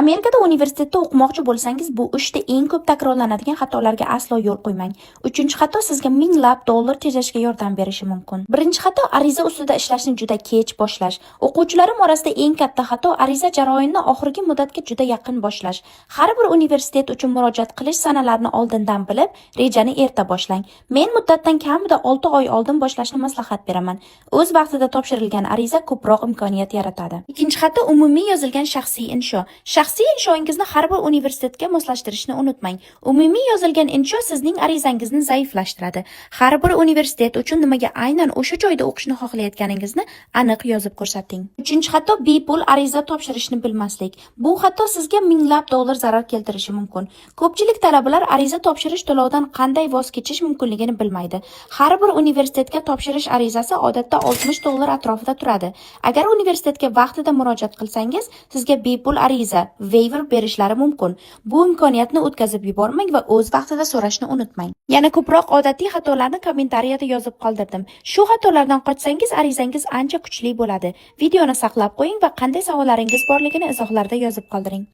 Amerikada universitetda o'qimoqchi bo'lsangiz, bu 3 ta eng ko'p takrorlanadigan xatolarga aslo yo'l qo'ymang. Uchinchi xato sizga minglab dollar tejashga yordam berishi mumkin. Birinchi xato ariza ustida ishlashni juda kech boshlash. O'quvchilarim orasida eng katta xato ariza jarayonini oxirgi muddatga juda yaqin boshlash. Har bir universitet uchun murojaat qilish sanalarini oldindan bilib, rejani erta boshlang. Men muddatdan kamida 6 oy oldin boshlashni maslahat beraman. O'z vaqtida topshirilgan ariza ko'proq imkoniyat yaratadi. Ikkinchi xato umumiy yozilgan shaxsiy insho. Shaxsiy inshoingizni har bir universitetga moslashtirishni unutmang. Umumiy yozilgan insho sizning arizangizni zaiflashtiradi. Har bir universitet uchun nimaga aynan o'sha joyda o'qishni xohlayotganingizni aniq yozib ko'rsating. Uchinchi xato bepul ariza topshirishni bilmaslik. Bu xato sizga minglab dollar zarar keltirishi mumkin. Ko'pchilik talabalar ariza topshirish to'lovidan qanday voz kechish mumkinligini bilmaydi. Har bir universitetga topshirish arizasi odatda 60 dollar atrofida turadi. Agar universitetga vaqtida murojaat qilsangiz, sizga bepul ariza waiver berishlari mumkin. Bu imkoniyatni o'tkazib yubormang va o'z vaqtida so'rashni unutmang. Yana ko'proq odatiy xatolarni kommentariyada yozib qoldirdim. Shu xatolardan qochsangiz arizangiz ancha kuchli bo'ladi. Videoni saqlab qo'ying va qanday savollaringiz borligini izohlarda yozib qoldiring.